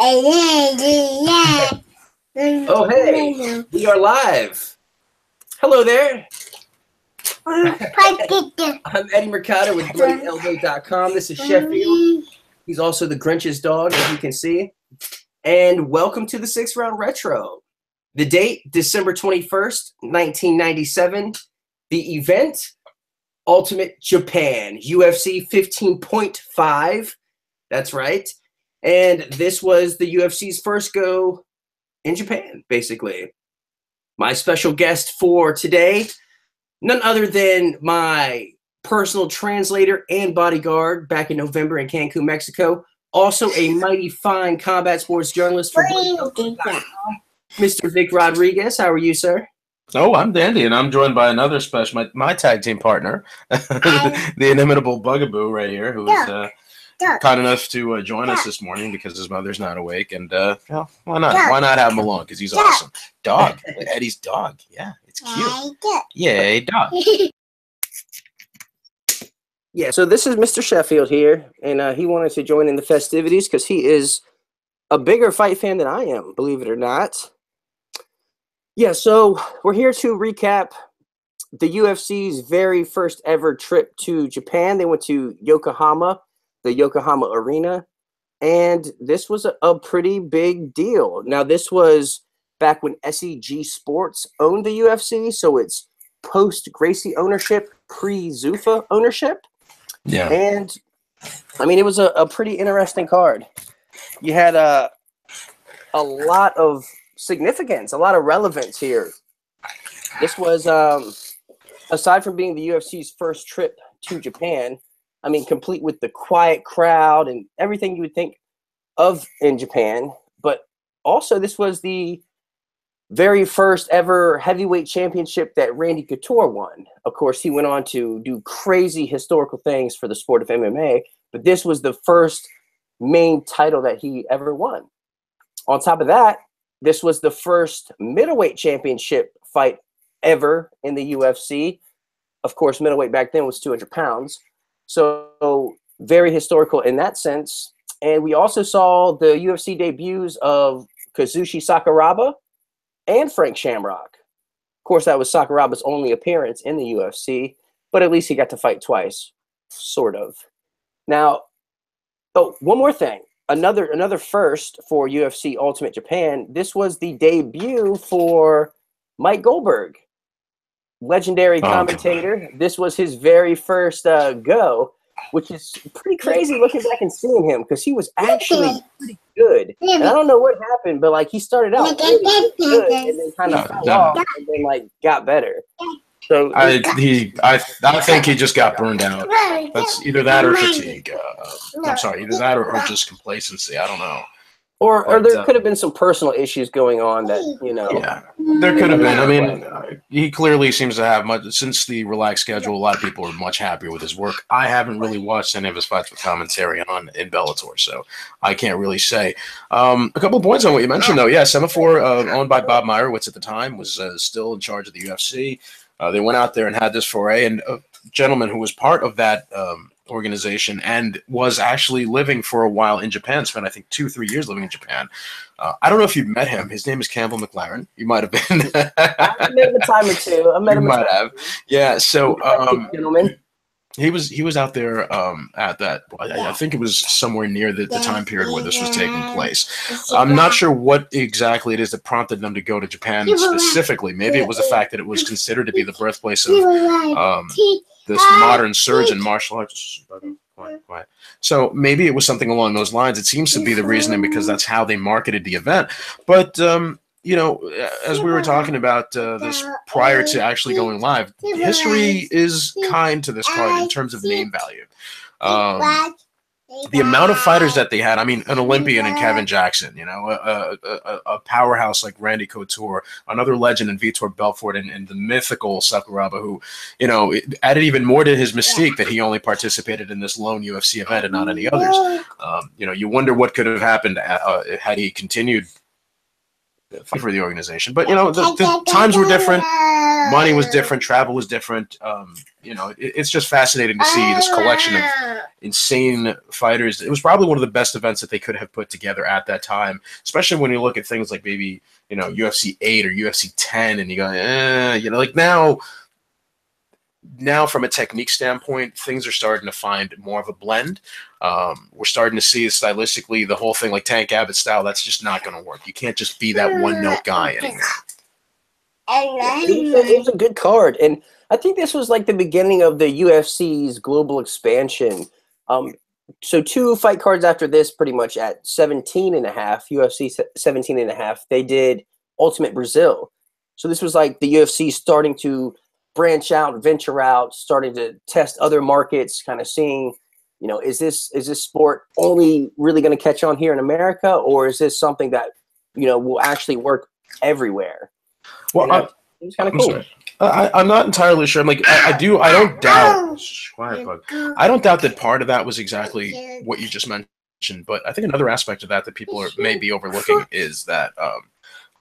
Oh, hey, we are live. Hello there. I'm Eddie Mercado with BloodyElbow.com. This is Sheffield. He's also the Grinch's dog, as you can see. And welcome to the 6th Round Retro. The date, December 21st, 1997. The event, Ultimate Japan, UFC 15.5. That's right. And this was the UFC's first go in Japan, basically. My special guest for today, none other than my personal translator and bodyguard back in November in Cancun, Mexico. Also a mighty fine combat sports journalist for Mr. Vic Rodriguez. How are you, sir? Oh, I'm dandy, and I'm joined by another special, my tag team partner, the inimitable Bugaboo right here, who is kind enough to join us this morning because his mother's not awake, and well, why not? Why not have him along? Because he's awesome. Dog, Eddie's dog. Yeah, it's cute. Yay, dog. Yeah, so this is Mr. Sheffield here, and he wanted to join in the festivities because he is a bigger fight fan than I am, believe it or not. Yeah, so we're here to recap the UFC's very first ever trip to Japan. They went to Yokohama, the Yokohama Arena, and this was a pretty big deal. Now, this was back when SEG Sports owned the UFC, so it's post-Gracie ownership, pre-Zuffa ownership. Yeah. And, I mean, it was a pretty interesting card. You had a lot of significance, a lot of relevance here. This was, aside from being the UFC's first trip to Japan, I mean, complete with the quiet crowd and everything you would think of in Japan. But also, this was the very first ever heavyweight championship that Randy Couture won. Of course, he went on to do crazy historical things for the sport of MMA, but this was the first main title that he ever won. On top of that, this was the first middleweight championship fight ever in the UFC. Of course, middleweight back then was 200 pounds. So very historical in that sense. And we also saw the UFC debuts of Kazushi Sakuraba and Frank Shamrock. Of course, that was Sakuraba's only appearance in the UFC, but at least he got to fight twice, sort of. Now, oh, one more thing. Another first for UFC Ultimate Japan. This was the debut for Mike Goldberg, legendary commentator. This was his very first go, which is pretty crazy looking back and seeing him because he was actually pretty good. And I don't know what happened, but like he started out really good and then kind of fell off and then like got better. So I think he just got burned out. That's either that or fatigue. I'm sorry, either that or just complacency. I don't know. Or there could have been some personal issues going on that, you know. Yeah, there could have been. I mean, he clearly seems to have much, since the relaxed schedule, a lot of people are much happier with his work. I haven't really watched any of his fights with commentary in Bellator, so I can't really say. A couple of points on what you mentioned, though. Yeah, Semaphore, owned by Bob Meyerowitz at the time, was still in charge of the UFC. They went out there and had this foray, and a gentleman who was part of that organization and was actually living for a while in Japan, spent I think 2-3 years living in Japan. I don't know if you've met him. His name is Campbell McLaren. You might have been. I met him a time or two. I met him. You might have. Yeah. So gentlemen. He was out there at that. I think it was somewhere near the time period where this was taking place. I'm not sure what exactly it is that prompted them to go to Japan specifically. Maybe it was the fact that it was considered to be the birthplace of this modern surge in martial arts. Quiet. So maybe it was something along those lines. It seems to be the reasoning because that's how they marketed the event. But you know, as we were talking about this prior to actually going live, history is kind to this card in terms of name value. The amount of fighters that they had, I mean, an Olympian in Kevin Jackson, you know, a powerhouse like Randy Couture, another legend in Vitor Belfort, and the mythical Sakuraba, who, you know, added even more to his mystique that he only participated in this lone UFC event and not any others. You know, you wonder what could have happened had he continued fight for the organization. But, you know, the times were different. Money was different. Travel was different. You know, it's just fascinating to see this collection of insane fighters. It was probably one of the best events that they could have put together at that time, especially when you look at things like maybe, you know, UFC 8 or UFC 10, and you go, you know, like now from a technique standpoint, things are starting to find more of a blend. We're starting to see stylistically the whole thing like Tank Abbott style. That's just not going to work. You can't just be that one note guy anymore. It was a good card, and I think this was like the beginning of the UFC's global expansion. So 2 fight cards after this, pretty much at 17.5, UFC 17.5, they did Ultimate Brazil. So this was like the UFC starting to branch out, venture out, starting to test other markets, kind of seeing, you know, is this sport only really going to catch on here in America, or is this something that, you know, will actually work everywhere? Well, it was kind of cool. I'm not entirely sure. I'm like, I don't doubt. Quiet, bug. I don't doubt that part of that was exactly what you just mentioned. But I think another aspect of that people may be overlooking is that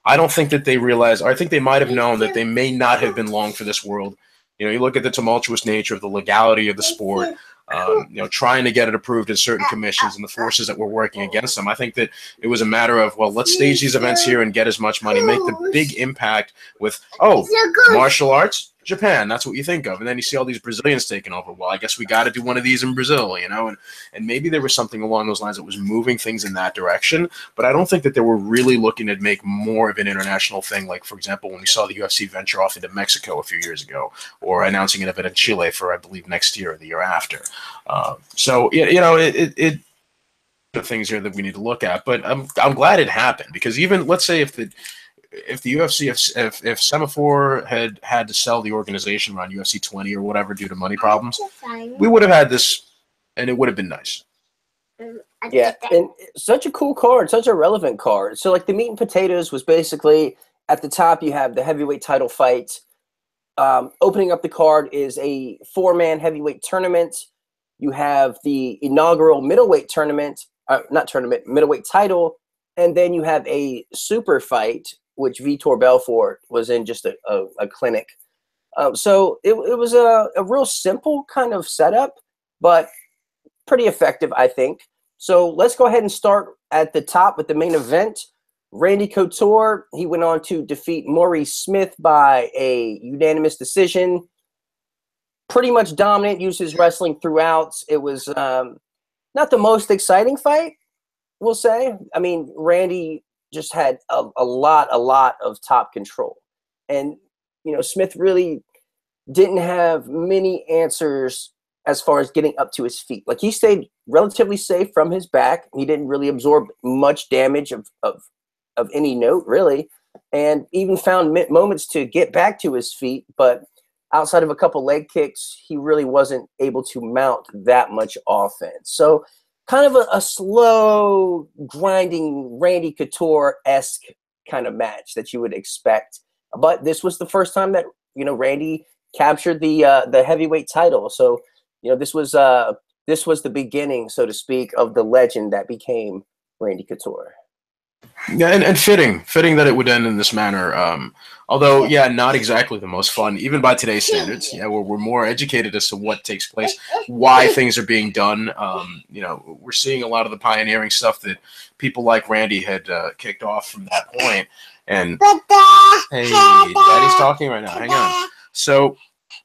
I don't think that they realize, or I think they might have known that they may not have been long for this world. You know, you look at the tumultuous nature of the legality of the sport. You know, trying to get it approved in certain commissions and the forces that were working against them. I think that it was a matter of, well, let's stage these events here and get as much money, make the big impact with, oh, martial arts, Japan, that's what you think of. And then you see all these Brazilians taking over. Well, I guess we got to do one of these in Brazil, you know, and maybe there was something along those lines that was moving things in that direction. But I don't think that they were really looking to make more of an international thing. Like, for example, when we saw the UFC venture off into Mexico a few years ago, or announcing an event in Chile for, I believe, next year or the year after. So, you know, it the things here that we need to look at. But I'm glad it happened, because even, let's say, if the UFC, if Semaphore had to sell the organization around UFC 20 or whatever due to money problems, we would have had this, and it would have been nice. Yeah, and such a cool card, such a relevant card. So, like, the meat and potatoes was basically, at the top you have the heavyweight title fight. Opening up the card is a 4-man heavyweight tournament. You have the inaugural middleweight tournament, middleweight title, and then you have a super fight, which Vitor Belfort was in, just a clinic. So it was a real simple kind of setup, but pretty effective, I think. So let's go ahead and start at the top with the main event. Randy Couture, he went on to defeat Maurice Smith by a unanimous decision. Pretty much dominant, used his wrestling throughout. It was not the most exciting fight, we'll say. I mean, Randy just had a lot of top control. And, you know, Smith really didn't have many answers as far as getting up to his feet. Like, he stayed relatively safe from his back. He didn't really absorb much damage of any note, really, and even found moments to get back to his feet. But outside of a couple leg kicks, he really wasn't able to mount that much offense. So kind of a slow, grinding, Randy Couture-esque kind of match that you would expect. But this was the first time that, you know, Randy captured the heavyweight title. So, you know, this was the beginning, so to speak, of the legend that became Randy Couture. Yeah, and fitting that it would end in this manner. Although, yeah, not exactly the most fun, even by today's standards. Yeah, we're more educated as to what takes place, why things are being done. You know, we're seeing a lot of the pioneering stuff that people like Randy had kicked off from that point. And hey, Daddy's talking right now. Hang on. So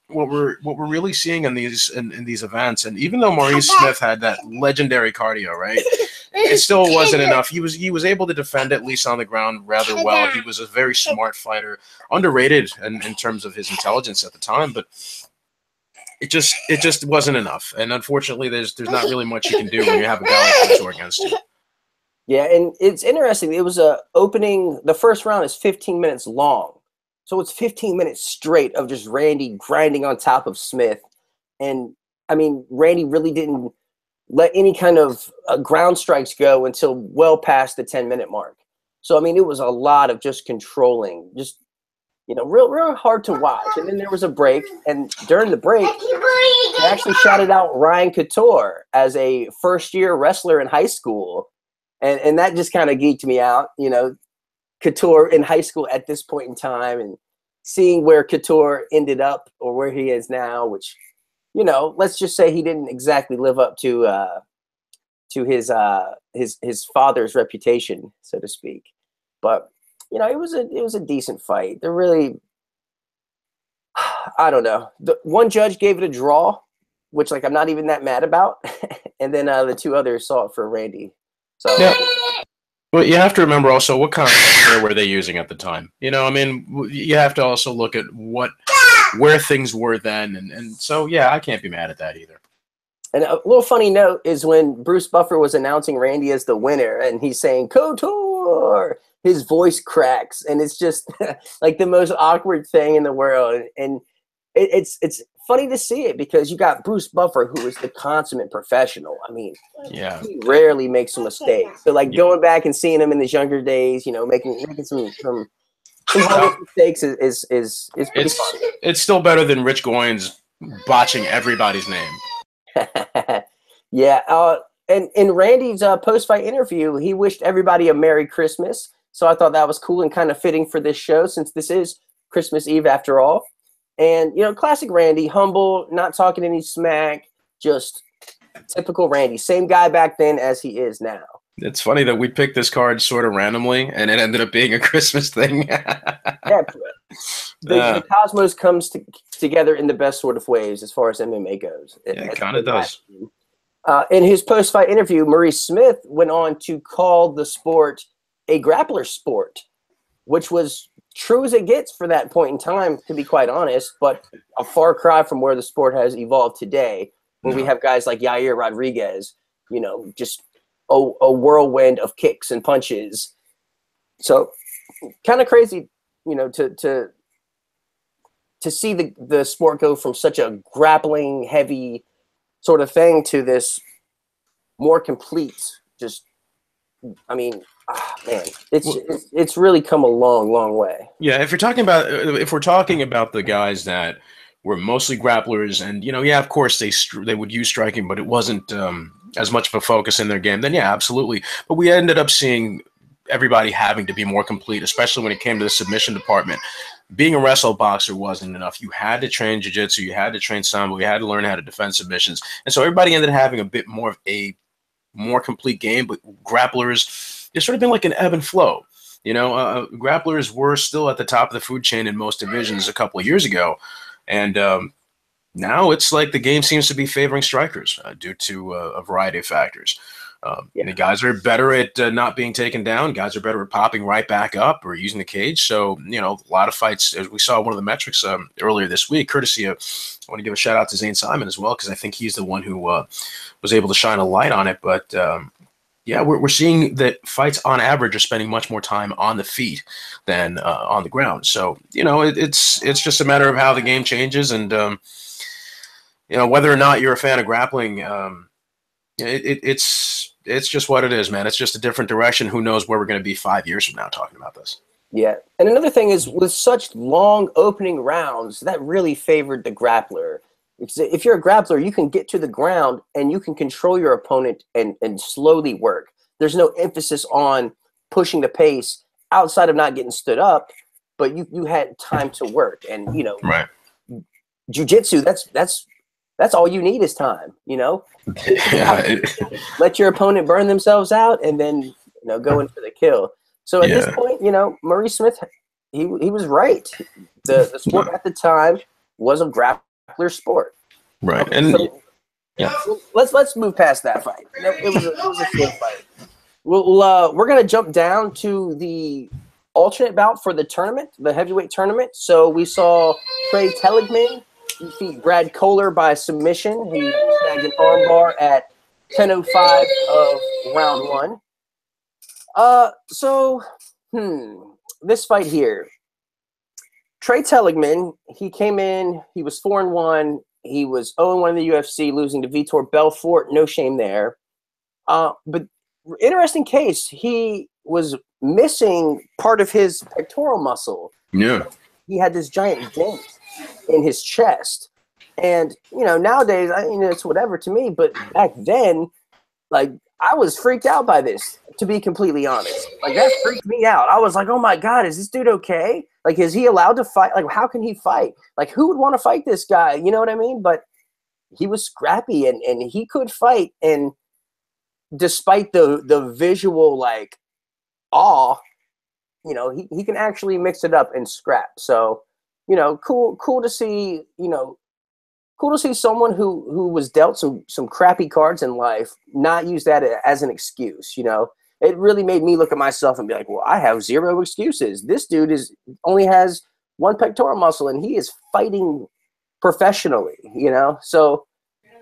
what we're really seeing in these events, and even though Maurice Smith had that legendary cardio, right? It still wasn't enough. He was able to defend, at least on the ground, rather well. He was a very smart fighter, underrated in terms of his intelligence at the time, but it just wasn't enough. And unfortunately, there's not really much you can do when you have a guy like Couture against you. Yeah, and it's interesting. It was the first round is 15 minutes long. So it's 15 minutes straight of just Randy grinding on top of Smith. And, I mean, Randy really didn't let any kind of ground strikes go until well past the 10-minute mark. So, I mean, it was a lot of just controlling, just, you know, real hard to watch. And then there was a break, and during the break, they actually shouted out Ryan Couture as a first-year wrestler in high school. And that just kind of geeked me out, you know, Couture in high school at this point in time, and seeing where Couture ended up or where he is now, which, you know, let's just say he didn't exactly live up to his father's reputation, so to speak. But you know, it was a decent fight. They're really, I don't know. The one judge gave it a draw, which like I'm not even that mad about, and then the two others saw it for Randy. So yeah. Well, you have to remember also what kind of software were they using at the time. You know, I mean, you have to also look at where things were then, and so yeah, I can't be mad at that either. And a little funny note is when Bruce Buffer was announcing Randy as the winner, and he's saying Couture, his voice cracks, and it's just like the most awkward thing in the world. And it's funny to see it because you got Bruce Buffer, who is the consummate professional. I mean, yeah, he rarely makes a mistake. So like going back and seeing him in his younger days, you know, making some mistakes is pretty funny. It's still better than Rich Goins botching everybody's name. Yeah, and in Randy's post-fight interview, he wished everybody a Merry Christmas. So I thought that was cool and kind of fitting for this show, since this is Christmas Eve after all. And, you know, classic Randy, humble, not talking any smack, just typical Randy. Same guy back then as he is now. It's funny that we picked this card sort of randomly, and it ended up being a Christmas thing. Yeah, the cosmos comes together in the best sort of ways as far as MMA goes. It kind of does. In his post-fight interview, Maurice Smith went on to call the sport a grappler sport, which was true as it gets for that point in time, to be quite honest, but a far cry from where the sport has evolved today, where we have guys like Yair Rodriguez, you know, just a whirlwind of kicks and punches. So kind of crazy, you know, to see the sport go from such a grappling heavy sort of thing to this more complete, just, I mean, man, it's really come a long way. Yeah, if we're talking about the guys that were mostly grapplers, and you know, yeah, of course they would use striking, but it wasn't as much of a focus in their game. Then yeah, absolutely. But we ended up seeing everybody having to be more complete, especially when it came to the submission department. Being a wrestle boxer wasn't enough. You had to train jiu-jitsu, you had to train sambo, you had to learn how to defend submissions, and so everybody ended up having a bit more of a more complete game. But grapplers, it's sort of been like an ebb and flow. You know, grapplers were still at the top of the food chain in most divisions a couple of years ago, and now it's like the game seems to be favoring strikers due to a variety of factors. The guys are better at not being taken down. Guys are better at popping right back up or using the cage. So, you know, a lot of fights, as we saw one of the metrics earlier this week, courtesy of, I want to give a shout out to Zane Simon as well, because I think he's the one who was able to shine a light on it. But yeah, we're seeing that fights on average are spending much more time on the feet than on the ground. So, you know, it's just a matter of how the game changes, and you know, whether or not you're a fan of grappling, it's just what it is, man. It's just a different direction. Who knows where we're going to be 5 years from now talking about this? Yeah, and another thing is, with such long opening rounds, that really favored the grappler. If you're a grappler, you can get to the ground and you can control your opponent and slowly work. There's no emphasis on pushing the pace outside of not getting stood up, but you had time to work. And, you know, right. Jiu-jitsu, that's all you need is time, you know? Yeah. Let your opponent burn themselves out and then, you know, go in for the kill. So at this point, you know, Maurice Smith, he was right. The sport at the time was a grappler sport. Right. Okay, and so, yeah. Let's move past that fight. It was a good fight. We're gonna jump down to the alternate bout for the tournament, the heavyweight tournament. So we saw Trey Teligman defeat Brad Kohler by submission. He snagged an armbar at 10:05 of round one. This fight here, Trey Teligman, he came in, he was 4-1. He was 0-1 in the UFC, losing to Vitor Belfort. No shame there. But interesting case, he was missing part of his pectoral muscle. Yeah. He had this giant dent in his chest. And, you know, nowadays, it's whatever to me. But back then, like, I was freaked out by this, to be completely honest. Like, that freaked me out. I was like, oh my God, is this dude okay? Like, is he allowed to fight? Like, how can he fight? Like, who would want to fight this guy? You know what I mean? But he was scrappy and he could fight. And despite the visual, like, awe, you know, he can actually mix it up and scrap. So, you know, cool to see, you know, cool to see someone who was dealt some crappy cards in life not use that as an excuse. You know, it really made me look at myself and be like, well, I have zero excuses. This dude only has one pectoral muscle and he is fighting professionally, you know? So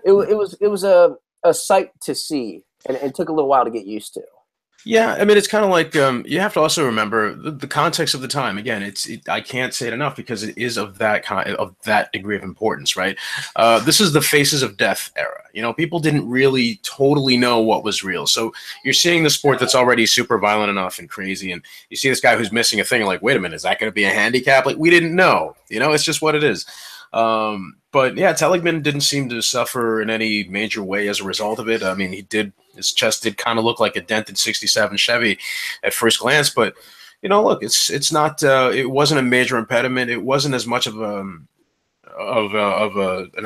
it was a sight to see, and it took a little while to get used to. Yeah, I mean, it's kind of like you have to also remember the context of the time. Again, I can't say it enough because it is of that degree of importance, right? This is the faces of death era. You know, people didn't really totally know what was real. So you're seeing the sport that's already super violent enough and crazy, and you see this guy who's missing a thing. Like, wait a minute, is that going to be a handicap? Like, we didn't know. You know, it's just what it is. But yeah, Teligman didn't seem to suffer in any major way as a result of it. I mean, his chest did kind of look like a dented '67 Chevy at first glance, but you know, look, it's not. It wasn't a major impediment. It wasn't as much of an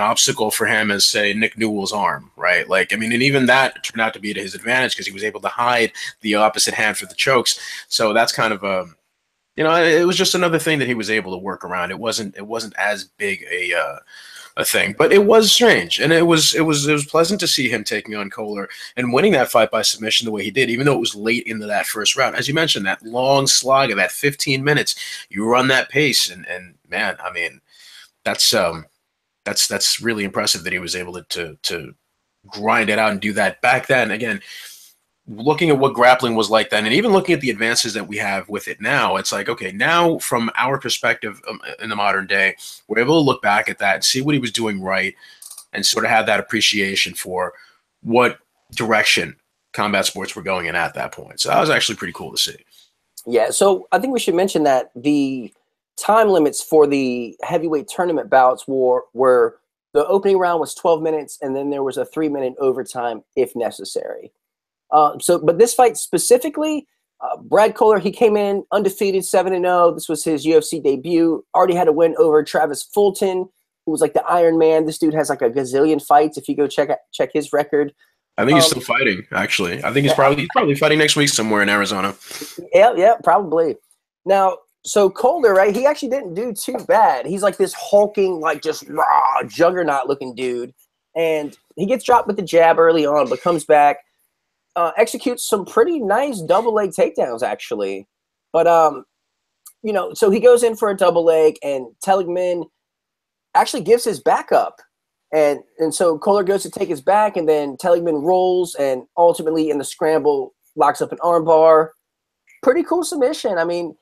obstacle for him as, say, Nick Newell's arm, right? Like, I mean, and even that turned out to be to his advantage because he was able to hide the opposite hand for the chokes. So that's kind of a, you know, it was just another thing that he was able to work around. It wasn't as big a thing, but it was strange, and it was pleasant to see him taking on Kohler and winning that fight by submission the way he did, even though it was late into that first round. As you mentioned, that long slog of that 15 minutes, you run that pace, and man, I mean, that's really impressive that he was able to grind it out and do that back then. Again, looking at what grappling was like then, and even looking at the advances that we have with it now, it's like, okay, now from our perspective in the modern day, we're able to look back at that and see what he was doing right and sort of have that appreciation for what direction combat sports were going in at that point. So that was actually pretty cool to see. Yeah, so I think we should mention that the time limits for the heavyweight tournament bouts were the opening round was 12 minutes, and then there was a 3-minute overtime if necessary. But this fight specifically, Brad Kohler, he came in undefeated, 7-0. This was his UFC debut. Already had a win over Travis Fulton, who was like the Iron Man. This dude has like a gazillion fights. If you go check his record, I think he's still fighting. Actually, I think he's probably fighting next week somewhere in Arizona. Yeah, probably. Now, so Kohler, right? He actually didn't do too bad. He's like this hulking, like just raw juggernaut looking dude, and he gets dropped with the jab early on, but comes back. Executes some pretty nice double leg takedowns, actually. But, you know, so he goes in for a double leg, and Teligman actually gives his back up. And so Kohler goes to take his back, and then Teligman rolls and ultimately in the scramble locks up an armbar. Pretty cool submission. I mean,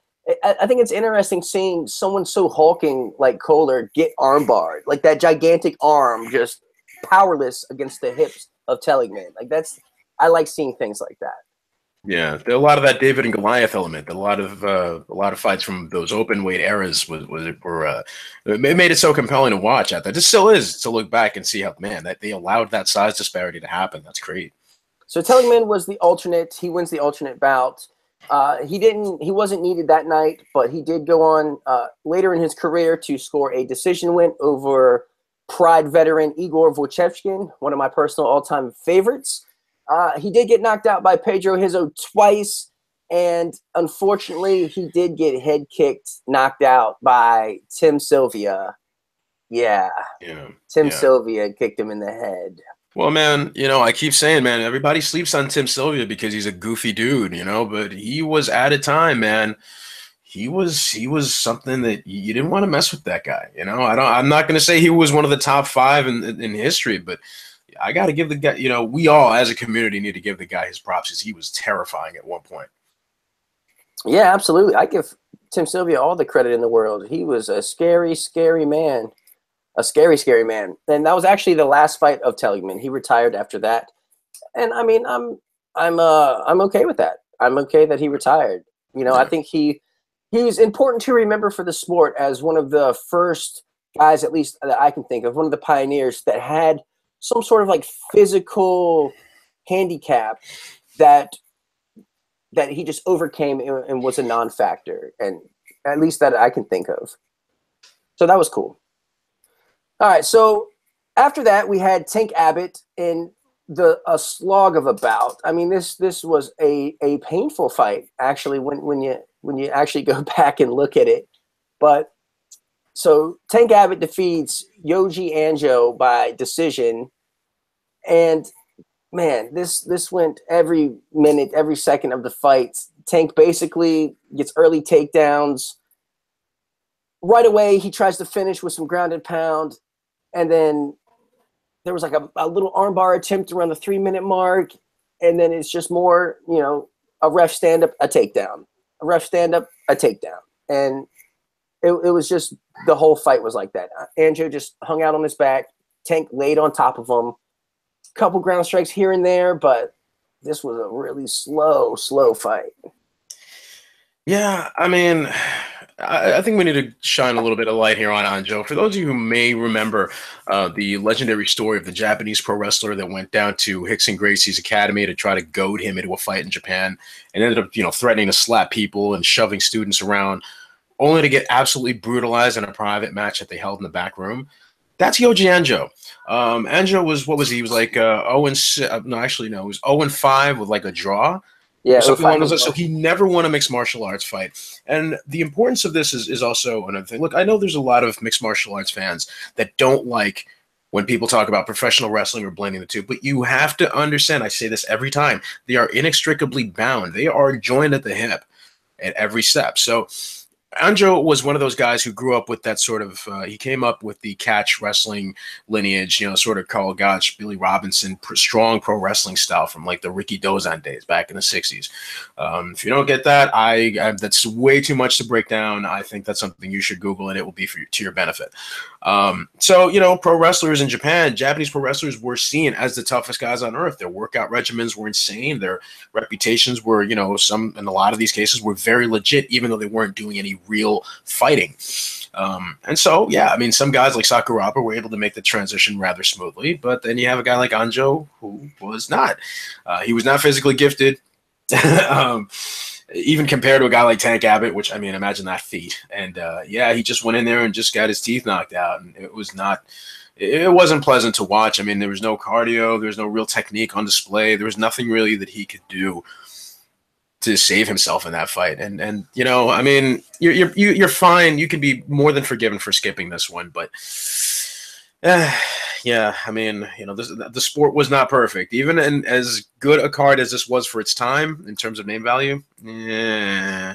I think it's interesting seeing someone so hulking like Kohler get armbarred. Like that gigantic arm just powerless against the hips of Teligman. Like I like seeing things like that. Yeah, a lot of that David and Goliath element. A lot of fights from those open weight eras were it made it so compelling to watch. At that, it still is to look back and see how, man, that they allowed that size disparity to happen. That's great. So Teligman was the alternate. He wins the alternate bout. He wasn't needed that night, but he did go on later in his career to score a decision win over Pride veteran Igor Vojtechkin, one of my personal all-time favorites. He did get knocked out by Pedro Hizzo twice, and unfortunately, he did get head kicked, knocked out by Tim Sylvia. Yeah. Tim Sylvia kicked him in the head. Well, man, you know, I keep saying, man, everybody sleeps on Tim Sylvia because he's a goofy dude, you know, but he was at a time, man. He was something that you didn't want to mess with that guy, you know. I'm not going to say he was one of the top 5 in history, but I got to give the guy, you know, we all as a community need to give the guy his props because he was terrifying at one point. Yeah, absolutely. I give Tim Sylvia all the credit in the world. He was a scary, scary man. A scary, scary man. And that was actually the last fight of Teligman. He retired after that. And I mean, I'm okay with that. I'm okay that he retired. You know, I think he's important to remember for the sport as one of the first guys, at least that I can think of, one of the pioneers that had some sort of like physical handicap that he just overcame and was a non-factor, and at least that I can think of. So that was cool. All right, so after that we had Tank Abbott in a slog of a bout. I mean, this was a painful fight actually when you actually go back and look at it. But so Tank Abbott defeats Yoji Anjo by decision, and man, this went every minute, every second of the fight. Tank basically gets early takedowns. Right away, he tries to finish with some grounded pound, and then there was like a little armbar attempt around the 3-minute mark, and then it's just more, a ref stand-up, a takedown. A ref stand-up, a takedown. And it was just, the whole fight was like that. Anjo just hung out on his back. Tank laid on top of him. Couple ground strikes here and there, but this was a really slow fight. Yeah, I mean, I think we need to shine a little bit of light here on Anjo. For those of you who may remember the legendary story of the Japanese pro wrestler that went down to Rickson Gracie's academy to try to goad him into a fight in Japan, and ended up, threatening to slap people and shoving students around, only to get absolutely brutalized in a private match that they held in the back room. That's Yoji Anjo. Anjo was, what was he? He was like 0-6. No, actually, no. He was 0-5 with like a draw. Yeah, something along those lines. So he never won a mixed martial arts fight. And the importance of this is also another thing. Look, I know there's a lot of mixed martial arts fans that don't like when people talk about professional wrestling or blending the two, but you have to understand, I say this every time, they are inextricably bound. They are joined at the hip at every step. So Anjo was one of those guys who grew up with that sort of, he came up with the catch wrestling lineage, sort of Carl Gotch, Billy Robinson, strong pro wrestling style from like the Ricky Dozan days back in the 60s. If you don't get that, that's way too much to break down. I think that's something you should Google, and it will be to your benefit. So, pro wrestlers in Japan, Japanese pro wrestlers were seen as the toughest guys on earth. Their workout regimens were insane. Their reputations were, in a lot of these cases, were very legit, even though they weren't doing any real fighting. And so, yeah, I mean, some guys like Sakuraba were able to make the transition rather smoothly, but then you have a guy like Anjo who was not. He was not physically gifted. Even compared to a guy like Tank Abbott, which, I mean, imagine that feat. And he just went in there and just got his teeth knocked out. And it wasn't pleasant to watch. I mean, there was no cardio. There was no real technique on display. There was nothing really that he could do to save himself in that fight. And I mean, you're fine. You can be more than forgiven for skipping this one. But yeah, I mean, the sport was not perfect. Even in as good a card as this was for its time in terms of name value. Yeah,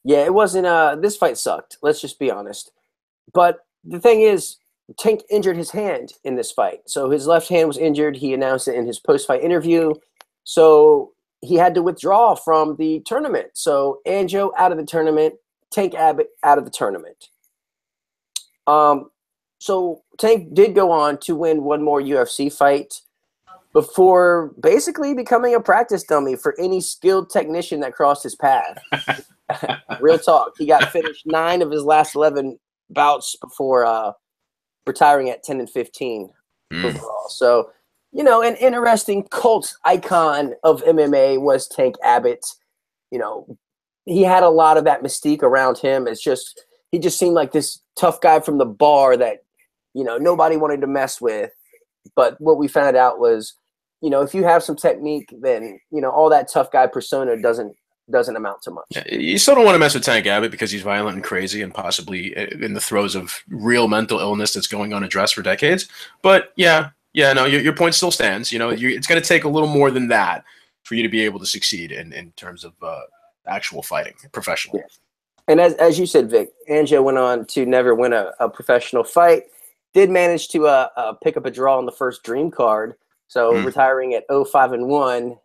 it wasn't. This fight sucked. Let's just be honest. But the thing is, Tank injured his hand in this fight. So his left hand was injured. He announced it in his post-fight interview. So he had to withdraw from the tournament. So Anjo out of the tournament, Tank Abbott out of the tournament. So Tank did go on to win one more UFC fight before basically becoming a practice dummy for any skilled technician that crossed his path. Real talk. He got finished 9 of his last 11 bouts before retiring at 10-15 overall. So, an interesting cult icon of MMA was Tank Abbott. He had a lot of that mystique around him. He just seemed like this tough guy from the bar that, nobody wanted to mess with. But what we found out was, if you have some technique, then, all that tough guy persona doesn't amount to much. You still don't want to mess with Tank Abbott because he's violent and crazy and possibly in the throes of real mental illness that's going unaddressed for decades. But no, your point still stands. It's going to take a little more than that for you to be able to succeed in terms of actual fighting professionally. Yeah. And as you said, Vic, Anjo went on to never win a professional fight. Did manage to pick up a draw on the first Dream card. So retiring at 0-5-1,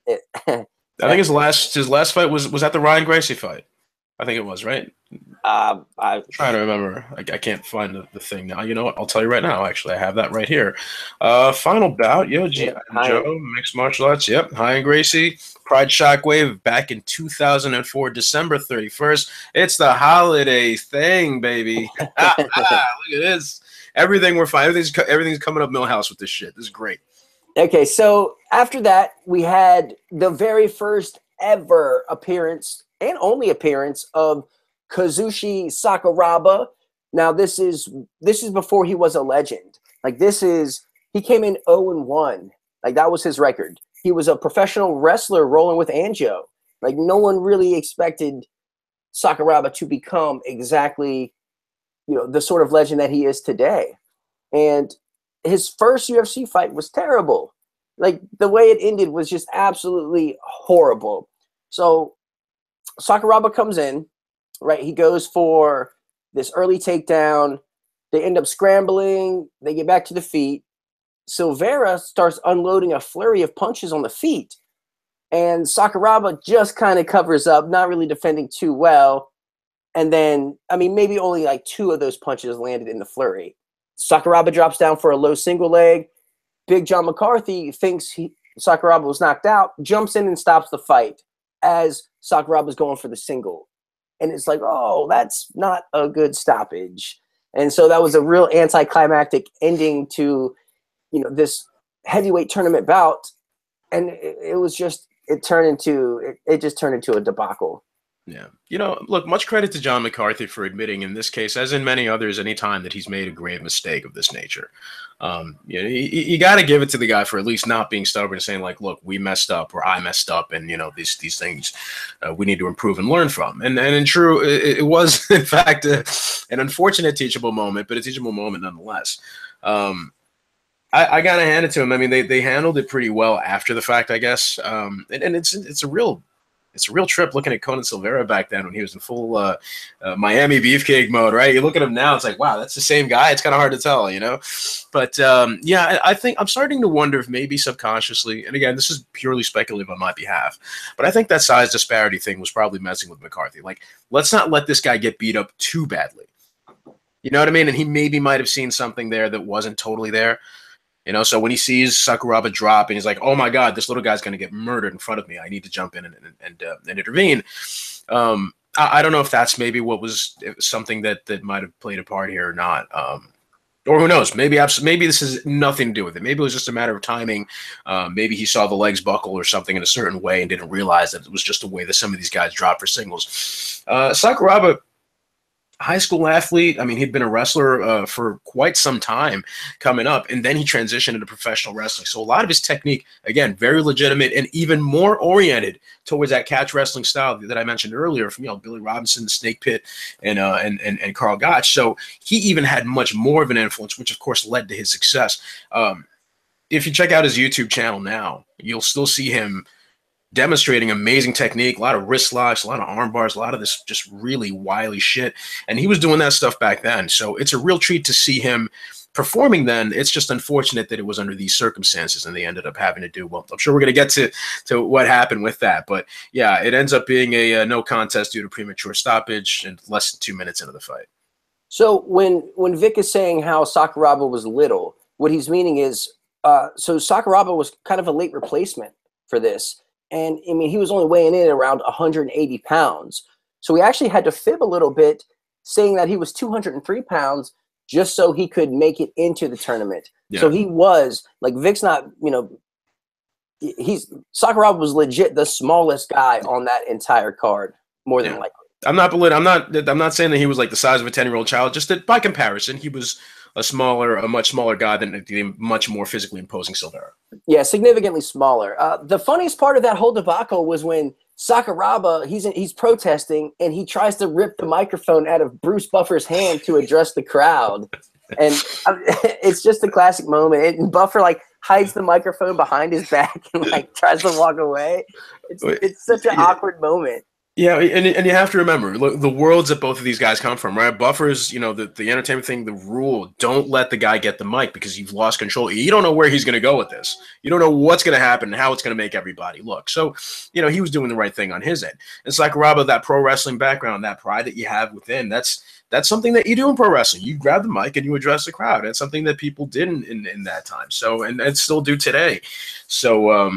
I think his last fight was at the Ryan Gracie fight. I think it was, right? I'm trying to remember. I can't find the thing now. You know what? I'll tell you right now. Actually, I have that right here. Final bout, Yoji Anjo, mixed martial arts. Yep, Ryan Gracie, Pride Shockwave back in 2004, December 31st. It's the holiday thing, baby. Look at this. Everything we're fine. Everything's coming up Millhouse with this shit. This is great. Okay, so after that, we had the very first ever appearance and only appearance of Kazushi Sakuraba. Now, this is before he was a legend. Like, he came in 0-1. Like, that was his record. He was a professional wrestler rolling with Anjo. Like, no one really expected Sakuraba to become exactly, the sort of legend that he is today. And his first UFC fight was terrible. Like, the way it ended was just absolutely horrible. So Sakuraba comes in, right? He goes for this early takedown. They end up scrambling. They get back to the feet. Silveira starts unloading a flurry of punches on the feet. And Sakuraba just kind of covers up, not really defending too well. And then, maybe only like 2 of those punches landed in the flurry. Sakuraba drops down for a low single leg. Big John McCarthy thinks Sakuraba was knocked out, jumps in and stops the fight as Sakuraba's going for the single. And it's like, oh, that's not a good stoppage. And so that was a real anticlimactic ending to, this heavyweight tournament bout. And it just turned into a debacle. Yeah. Look, much credit to John McCarthy for admitting in this case, as in many others, any time that he's made a grave mistake of this nature. You got to give it to the guy for at least not being stubborn and saying, like, look, we messed up, or I messed up, and, these things we need to improve and learn from. And in true, it was, in fact, an unfortunate teachable moment, but a teachable moment nonetheless. I got to hand it to him. They handled it pretty well after the fact, I guess. And it's a real trip looking at Conan Silveira back then when he was in full Miami Beefcake mode, right? You look at him now, it's like, wow, that's the same guy. It's kind of hard to tell, But yeah, I think I'm starting to wonder if maybe subconsciously, and again, this is purely speculative on my behalf, but I think that size disparity thing was probably messing with McCarthy. Like, let's not let this guy get beat up too badly. You know what I mean? And he maybe might have seen something there that wasn't totally there. So when he sees Sakuraba drop and he's like, oh my God, this little guy's going to get murdered in front of me. I need to jump in and intervene. I don't know if that's maybe what was something that might have played a part here or not. Or who knows? Maybe this has nothing to do with it. Maybe it was just a matter of timing. Maybe he saw the legs buckle or something in a certain way and didn't realize that it was just a way that some of these guys drop for singles. Sakuraba, high school athlete. He'd been a wrestler for quite some time coming up, and then he transitioned into professional wrestling. So a lot of his technique, again, very legitimate and even more oriented towards that catch wrestling style that I mentioned earlier from Billy Robinson, the Snake Pit, and Carl Gotch. So he even had much more of an influence, which of course led to his success. If you check out his YouTube channel now, you'll still see him demonstrating amazing technique, a lot of wrist locks, a lot of arm bars, a lot of this just really wily shit. And he was doing that stuff back then. So it's a real treat to see him performing then. It's just unfortunate that it was under these circumstances and they ended up having to do, well, I'm sure we're going to get to what happened with that. But yeah, it ends up being a no contest due to premature stoppage and less than 2 minutes into the fight. So when Vic is saying how Sakuraba was little, what he's meaning is, so Sakuraba was kind of a late replacement for this. And he was only weighing in at around 180 pounds. So we actually had to fib a little bit, saying that he was 203 pounds just so he could make it into the tournament. Yeah. So he was, like, Vic's not, Sakuraba was legit the smallest guy on that entire card, more than likely. I'm not saying that he was like the size of a 10-year-old child, just that by comparison, he was a much smaller guy than the much more physically imposing Silveira. Yeah, significantly smaller. The funniest part of that whole debacle was when Sakuraba, he's protesting, and he tries to rip the microphone out of Bruce Buffer's hand to address the crowd. And it's just a classic moment. And Buffer, like, hides the microphone behind his back and, like, tries to walk away. It's such an awkward moment. Yeah, and you have to remember, look, the worlds that both of these guys come from, right? Buffer's, the entertainment thing, the rule, don't let the guy get the mic because you've lost control. You don't know where he's going to go with this. You don't know what's going to happen and how it's going to make everybody look. So, he was doing the right thing on his end. And Sakuraba, that pro wrestling background, that pride that you have within, that's something that you do in pro wrestling. You grab the mic and you address the crowd. That's something that people did in that time. So, and still do today. So,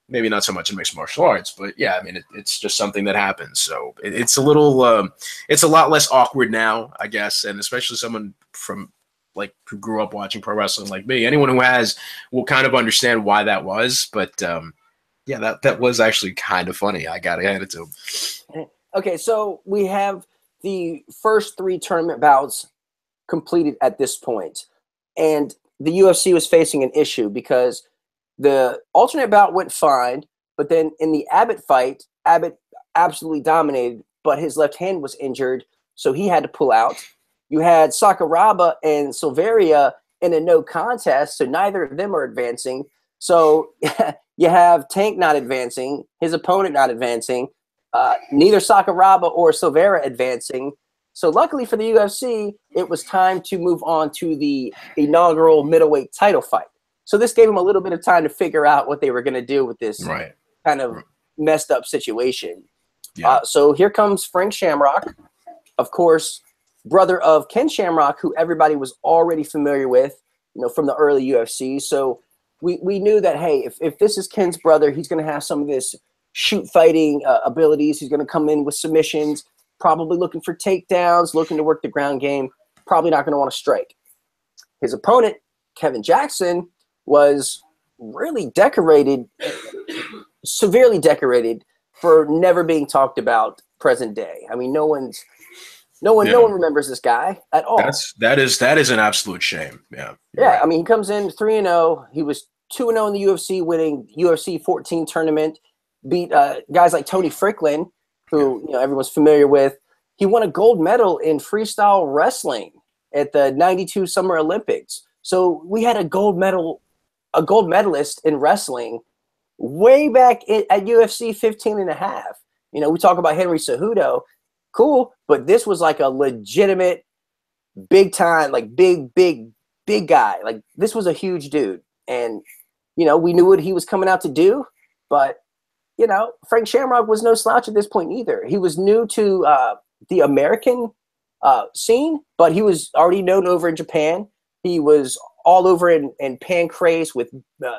maybe not so much in mixed martial arts, but yeah, it's just something that happens. So it's a little, it's a lot less awkward now, I guess. And especially someone from like who grew up watching pro wrestling like me. Anyone who has will kind of understand why that was. But yeah, that was actually kind of funny. I gotta hand it to him. Okay, so we have the first 3 tournament bouts completed at this point, and the UFC was facing an issue because the alternate bout went fine, but then in the Abbott fight, Abbott absolutely dominated, but his left hand was injured, so he had to pull out. You had Sakuraba and Silveira in a no contest, so neither of them are advancing. So you have Tank not advancing, his opponent not advancing, neither Sakuraba or Silveira advancing. So luckily for the UFC, it was time to move on to the inaugural middleweight title fight. So this gave them a little bit of time to figure out what they were going to do with this kind of messed up situation. Yeah. So here comes Frank Shamrock, of course, brother of Ken Shamrock, who everybody was already familiar with, from the early UFC. So we knew that, hey, if this is Ken's brother, he's going to have some of this shoot fighting abilities. He's going to come in with submissions, probably looking for takedowns, looking to work the ground game, probably not going to want to strike. His opponent, Kevin Jackson, was really decorated, severely decorated for never being talked about present day. I mean, no one remembers this guy at all. That is an absolute shame. Yeah. Yeah. Right. I mean, he comes in 3-0. He was 2-0 in the UFC, winning UFC 14 tournament, beat guys like Tony Fricklin, who everyone's familiar with. He won a gold medal in freestyle wrestling at the '92 Summer Olympics. So we had a gold medalist in wrestling way back at UFC 15.5. We talk about Henry Cejudo, cool, but this was like a legitimate, big time, like big guy. Like this was a huge dude, and we knew what he was coming out to do, but Frank Shamrock was no slouch at this point either. He was new to the American scene, but he was already known over in Japan. He was all over in Pancrase with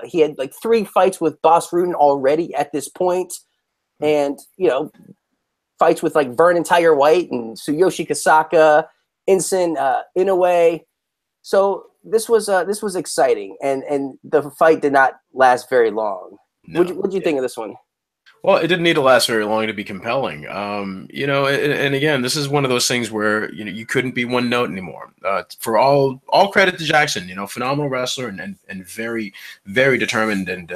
he had like 3 fights with Boss Rudin already at this point, and fights with like Vernon Tiger White and Tsuyoshi Kasaka, Ensign Inoue. So this was exciting, and the fight did not last very long. No, what'd you think of this one? Well, it didn't need to last very long to be compelling. And again, this is one of those things where you couldn't be one note anymore. For all credit to Jackson, phenomenal wrestler and very, very determined and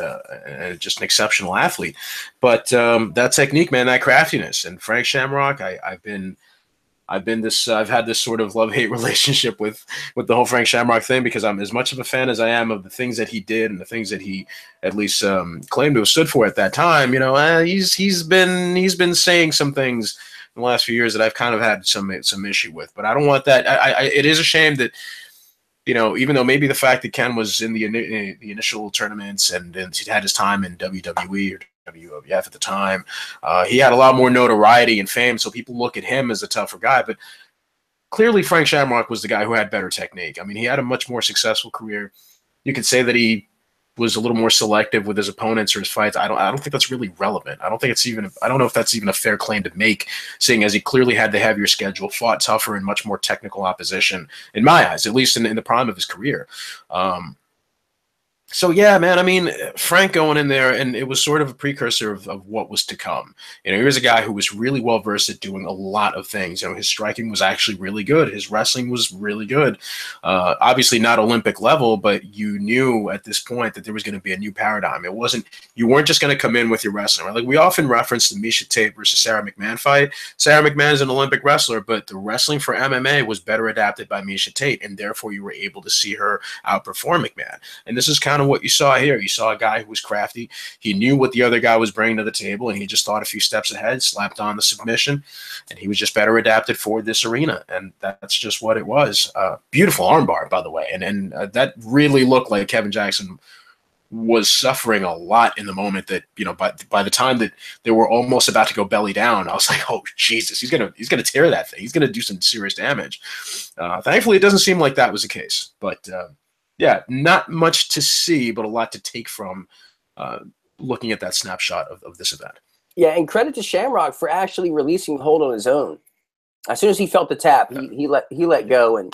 just an exceptional athlete. But that technique, man, that craftiness, and Frank Shamrock, I've had this sort of love-hate relationship with the whole Frank Shamrock thing, because I'm as much of a fan as I am of the things that he did and the things that he at least claimed to have stood for at that time. He's been saying some things in the last few years that I've kind of had some issue with, but I don't want that. It is a shame that even though maybe the fact that Ken was in the initial tournaments and he had his time in WWE or WWF at the time, he had a lot more notoriety and fame, so people look at him as a tougher guy. But clearly Frank Shamrock was the guy who had better technique. I mean, he had a much more successful career. You could say that he was a little more selective with his opponents or his fights. I don't think that's really relevant. I don't know if that's even a fair claim to make, seeing as he clearly had the heavier schedule, fought tougher and much more technical opposition, in my eyes, at least in the prime of his career. So yeah, man, I mean, Frank going in there, and it was sort of a precursor of what was to come. He was a guy who was really well versed at doing a lot of things. His striking was actually really good. His wrestling was really good. Obviously not Olympic level, but you knew at this point that there was going to be a new paradigm. You weren't just going to come in with your wrestling, right? Like we often reference the Miesha Tate versus Sarah McMahon fight. Sarah McMahon is an Olympic wrestler, but the wrestling for MMA was better adapted by Miesha Tate, and therefore you were able to see her outperform McMahon. And this is kind of what you saw here. You saw a guy who was crafty. He knew what the other guy was bringing to the table, and he just thought a few steps ahead, slapped on the submission, and he was just better adapted for this arena. And that's just what it was. Beautiful armbar, by the way. And that really looked like Kevin Jackson was suffering a lot in the moment that, by the time that they were almost about to go belly down, I was like, oh, Jesus, he's gonna tear that thing. He's going to do some serious damage. Thankfully, it doesn't seem like that was the case. But yeah, not much to see, but a lot to take from looking at that snapshot of this event. Yeah, and credit to Shamrock for actually releasing the hold on his own. As soon as he felt the tap, he let go, and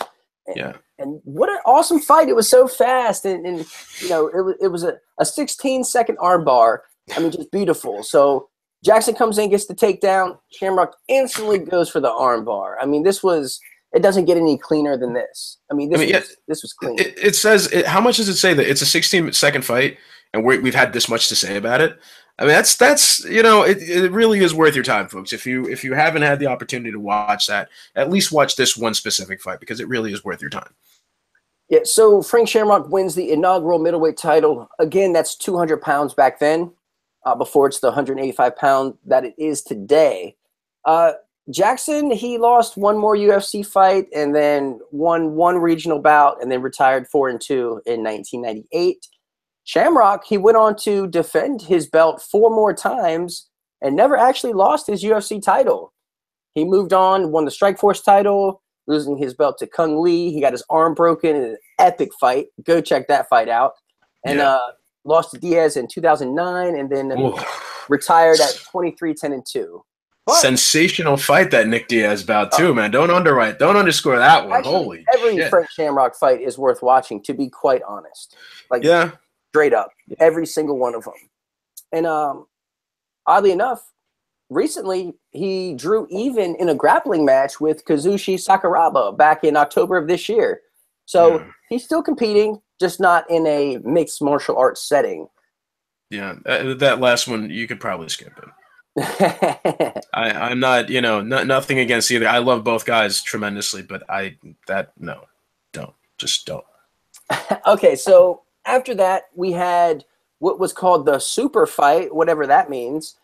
yeah, And what an awesome fight. It was so fast. And you know, it was a 16-second armbar. I mean, just beautiful. So Jackson comes in, gets the takedown. Shamrock instantly goes for the armbar. I mean, it doesn't get any cleaner than this. I mean, this was clean. It says, how much does it say that it's a 16-second fight and we've had this much to say about it? I mean, that's you know, it really is worth your time, folks. If you haven't had the opportunity to watch that, at least watch this one specific fight because it really is worth your time. Yeah, so Frank Shamrock wins the inaugural middleweight title. Again, that's 200 pounds back then, before it's the 185 pound that it is today. Jackson, he lost one more UFC fight and then won one regional bout and then retired 4-2 in 1998. Shamrock, he went on to defend his belt 4 more times and never actually lost his UFC title. He moved on, won the Strikeforce title, losing his belt to Kung Lee. He got his arm broken in an epic fight. Go check that fight out. And lost to Diaz in 2009 and then retired at 23, 10-2. But sensational fight, that Nick Diaz bout too, man. Don't underscore that one. Actually, Holy every shit. Frank Shamrock fight is worth watching, to be quite honest. Like, straight up, every single one of them. And oddly enough, recently he drew even in a grappling match with Kazushi Sakuraba back in October of this year. So he's still competing, just not in a mixed martial arts setting. Yeah, that last one you could probably skip it. I'm not, you know, nothing against either. I love both guys tremendously, but don't. Okay, so after that we had what was called the super fight, whatever that means.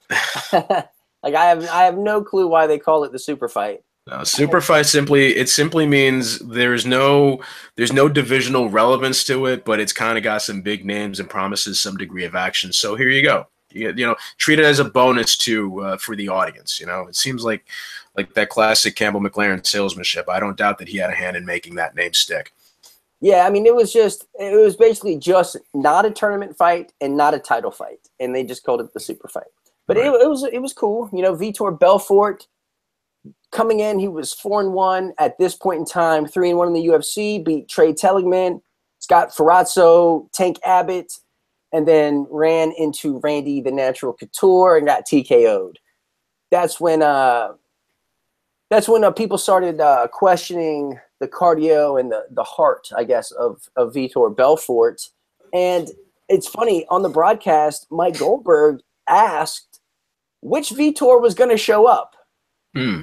Like I have no clue why they call it the super fight. No, super fight simply means there's no divisional relevance to it, but it's kind of got some big names and promises some degree of action. So here you go. You know, treat it as a bonus for the audience. You know, it seems like that classic Campbell McLaren salesmanship. I don't doubt that he had a hand in making that name stick. Yeah, I mean, it was basically just not a tournament fight and not a title fight, and they just called it the super fight. But it was cool. You know, Vitor Belfort coming in, he was 4-1 at this point in time, 3-1 in the UFC, beat Trey Telligman, Scott Ferrazzo, Tank Abbott, and then ran into Randy the Natural Couture and got TKO'd. That's when people started questioning the cardio and the heart, I guess, of Vitor Belfort. And it's funny, on the broadcast, Mike Goldberg asked which Vitor was going to show up,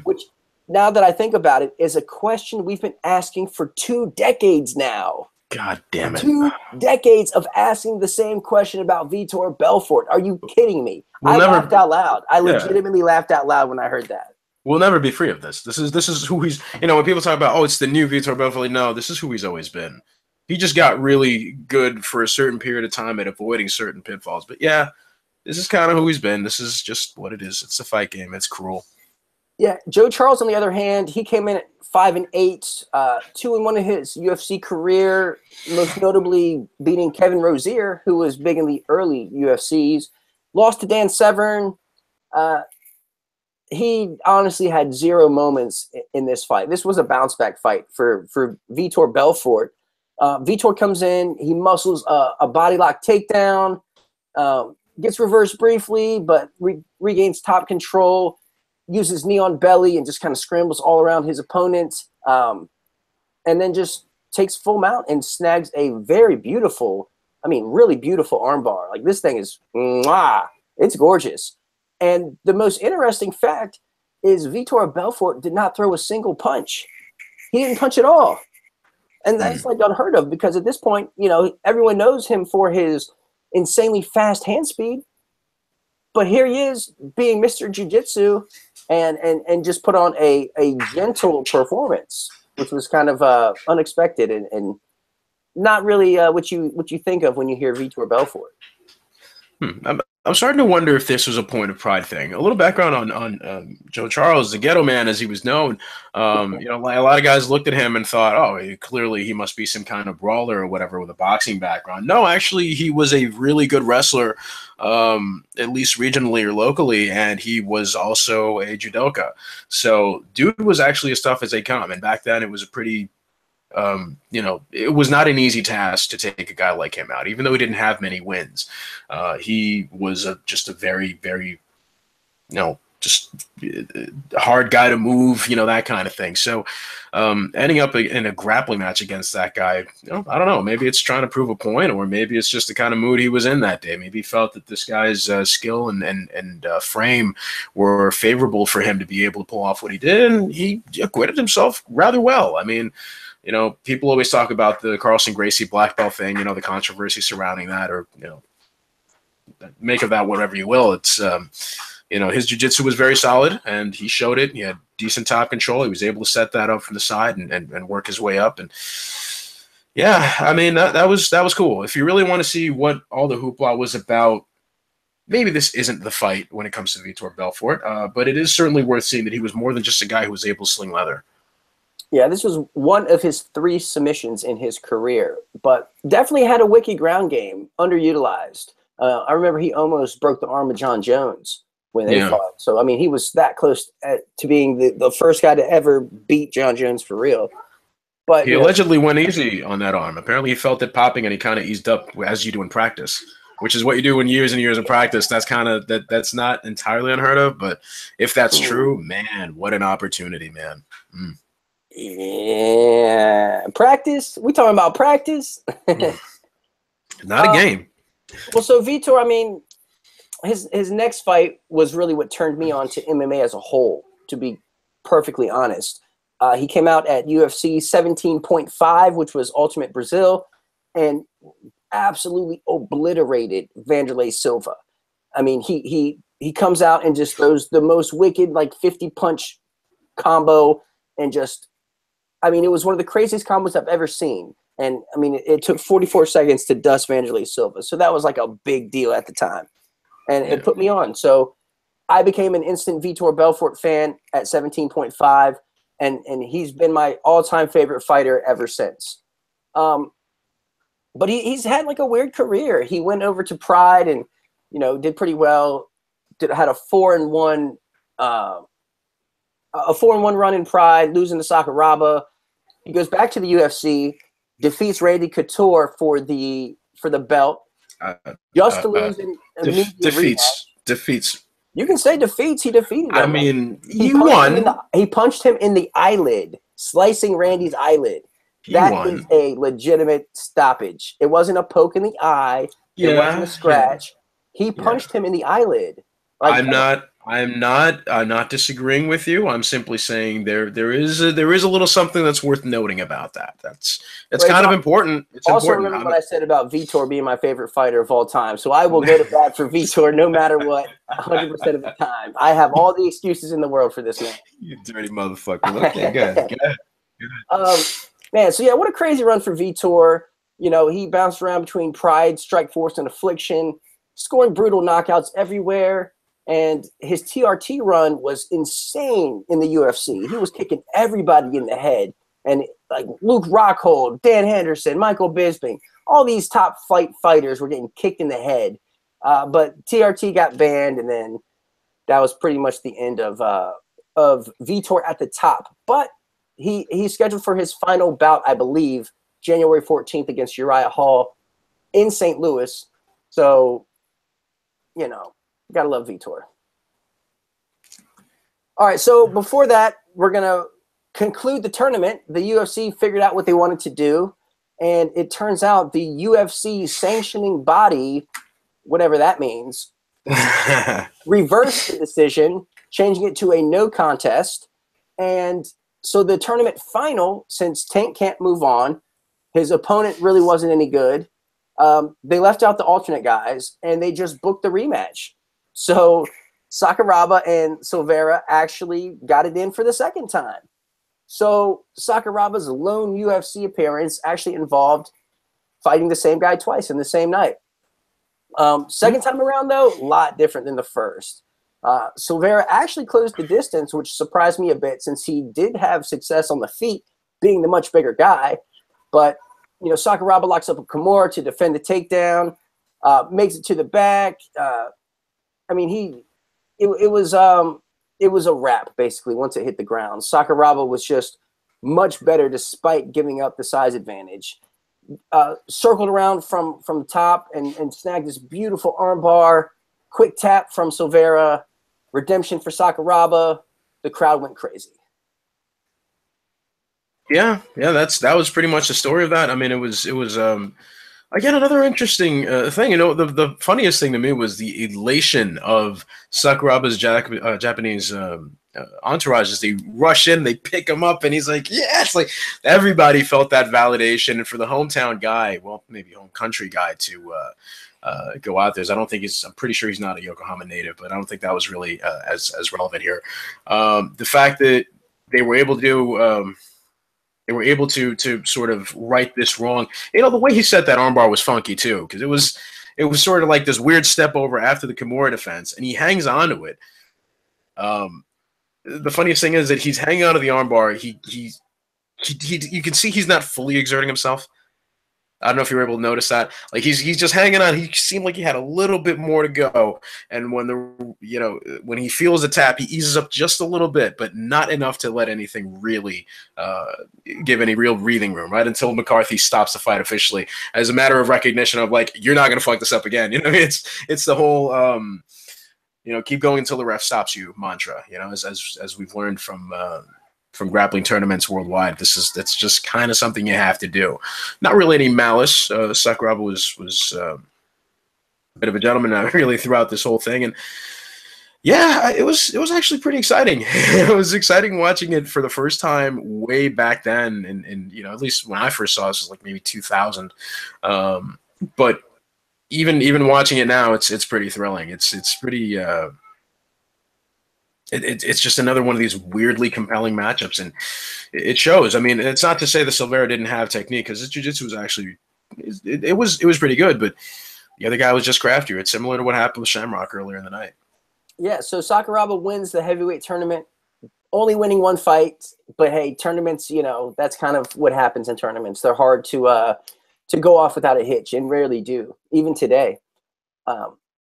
which, now that I think about it, is a question we've been asking for 2 decades now. God damn it. 2 decades of asking the same question about Vitor Belfort. Are you kidding me? I laughed out loud. I legitimately laughed out loud when I heard that. We'll never be free of this. This is who he's, you know, when people talk about, oh, it's the new Vitor Belfort, no, this is who he's always been. He just got really good for a certain period of time at avoiding certain pitfalls. But yeah, this is kind of who he's been. This is just what it is. It's a fight game. It's cruel. Yeah, Joe Charles, on the other hand, he came in at 5-8, 2-1 in his UFC career, most notably beating Kevin Rozier, who was big in the early UFCs. Lost to Dan Severn. He honestly had 0 moments in this fight. This was a bounce-back fight for Vitor Belfort. Vitor comes in, he muscles a body lock takedown, gets reversed briefly, but regains top control, uses knee on belly and just kind of scrambles all around his opponent, and then just takes full mount and snags a very beautiful, I mean, really beautiful armbar. Like, this thing is, it's gorgeous. And the most interesting fact is Vitor Belfort did not throw a single punch. He didn't punch at all. And that's like unheard of, because at this point, you know, everyone knows him for his insanely fast hand speed. But here he is being Mr. Jiu-Jitsu and just put on a gentle performance, which was kind of unexpected and not really what you think of when you hear Vitor Belfort. I'm starting to wonder if this was a point of pride thing. A little background on Joe Charles, the ghetto man as he was known. You know, a lot of guys looked at him and thought, oh, clearly he must be some kind of brawler or whatever with a boxing background. No, actually, he was a really good wrestler, at least regionally or locally, and he was also a judoka. So dude was actually as tough as they come. And back then it was a pretty You know, it was not an easy task to take a guy like him out, even though he didn't have many wins. He was just a very, very, you know, just a hard guy to move, you know, that kind of thing. So ending up in a grappling match against that guy, you know, I don't know, maybe it's trying to prove a point, or maybe it's just the kind of mood he was in that day. Maybe he felt that this guy's skill and frame were favorable for him to be able to pull off what he did, and he acquitted himself rather well. I mean, you know, people always talk about the Carlson Gracie black belt thing, you know, the controversy surrounding that, or, you know, make of that whatever you will. It's, you know, his jiu-jitsu was very solid, and he showed it. He had decent top control. He was able to set that up from the side and work his way up. And yeah, I mean, that was cool. If you really want to see what all the hoopla was about, maybe this isn't the fight when it comes to Vitor Belfort, but it is certainly worth seeing that he was more than just a guy who was able to sling leather. Yeah, this was one of his 3 submissions in his career, but definitely had a wicked ground game, underutilized. I remember he almost broke the arm of John Jones when they fought. So, I mean, he was that close to being the first guy to ever beat John Jones for real. But he allegedly went easy on that arm. Apparently he felt it popping, and he kind of eased up as you do in practice, which is what you do in years and years of practice. That's kind of that's not entirely unheard of, but if that's true, man, what an opportunity, man. Yeah, practice. We talking about practice? Not a game. Well, so Vitor, I mean, his next fight was really what turned me on to MMA as a whole, to be perfectly honest. He came out at UFC 17.5, which was Ultimate Brazil, and absolutely obliterated Vanderlei Silva. I mean, he comes out and just throws the most wicked, like 50-punch combo, and just, I mean, it was one of the craziest combos I've ever seen. And, I mean, it took 44 seconds to dust Vanderlei Silva. So that was like a big deal at the time. And it put me on. So I became an instant Vitor Belfort fan at 17.5. And he's been my all-time favorite fighter ever since. But he's had like a weird career. He went over to Pride and, you know, did pretty well. Had a 4-1 run in Pride, losing to Sakuraba. He goes back to the UFC, defeats Randy Couture for the belt, just to lose in defeats. You can say defeats. He defeated him. I mean, he won. He punched him in the eyelid, slicing Randy's eyelid. That is a legitimate stoppage. It wasn't a poke in the eye. It wasn't a scratch. He punched him in the eyelid. Like, I'm not disagreeing with you. I'm simply saying there is a little something that's worth noting about that. That's kind of important. It's also important. Remember what I said about Vitor being my favorite fighter of all time. So I will go to bat for Vitor no matter what, 100% of the time. I have all the excuses in the world for this man. You dirty motherfucker. Okay, go ahead. Man, so yeah, what a crazy run for Vitor. You know, he bounced around between Pride, Strikeforce, and Affliction, scoring brutal knockouts everywhere. And his TRT run was insane in the UFC. He was kicking everybody in the head. And like Luke Rockhold, Dan Henderson, Michael Bisping, all these top fighters were getting kicked in the head. But TRT got banned, and then that was pretty much the end of Vitor at the top. But he's scheduled for his final bout, I believe, January 14th against Uriah Hall in St. Louis. So, you know, gotta love Vitor. All right, so before that, we're gonna conclude the tournament. The UFC figured out what they wanted to do, and it turns out the UFC sanctioning body, whatever that means, reversed the decision, changing it to a no contest. And so the tournament final, since Tank can't move on, his opponent really wasn't any good. They left out the alternate guys, and they just booked the rematch. So Sakuraba and Silveira actually got it in for the second time. So Sakuraba's lone UFC appearance actually involved fighting the same guy twice in the same night. Second time around, though, a lot different than the first. Silveira actually closed the distance, which surprised me a bit since he did have success on the feet, being the much bigger guy. But, you know, Sakuraba locks up a Kimura to defend the takedown, makes it to the back. I mean, it was a wrap, basically, once it hit the ground. Sakuraba was just much better despite giving up the size advantage. Circled around from the top and snagged this beautiful armbar. Quick tap from Silveira. Redemption for Sakuraba. The crowd went crazy. Yeah, that was pretty much the story of that. I mean, it was again another interesting thing. You know, the funniest thing to me was the elation of Sakuraba's Japanese entourage as they rush in, they pick him up, and he's like, yes, like everybody felt that validation. And for the hometown guy, well, maybe home country guy to go out there. I'm pretty sure he's not a Yokohama native, but I don't think that was really as relevant here. The fact that they were able to do they were able to sort of right this wrong. You know, the way he set that armbar was funky too, because it was sort of like this weird step over after the Kimura defense, and he hangs on to it. The funniest thing is that he's hanging on to the armbar. You can see he's not fully exerting himself. I don't know if you were able to notice that. Like he's just hanging on. He seemed like he had a little bit more to go. And when he feels a tap, he eases up just a little bit, but not enough to let anything really give any real breathing room, right? Until McCarthy stops the fight officially as a matter of recognition of like, you're not going to fuck this up again. You know, it's the whole, keep going until the ref stops you mantra, you know, as we've learned from grappling tournaments worldwide. That's just kind of something you have to do. Not really any malice. Sakuraba was a bit of a gentleman really throughout this whole thing, and yeah, it was actually pretty exciting. It was exciting watching it for the first time way back then, and at least when I first saw this was like maybe 2000. But even watching it now, it's pretty thrilling. It's pretty. It's just another one of these weirdly compelling matchups, and it shows. I mean, it's not to say the Silveira didn't have technique, because his jiu-jitsu was actually it was pretty good, but the other guy was just craftier. It's similar to what happened with Shamrock earlier in the night. Yeah, so Sakuraba wins the heavyweight tournament, only winning one fight, but hey, tournaments, that's kind of what happens in tournaments. They're hard to go off without a hitch, and rarely do, even today.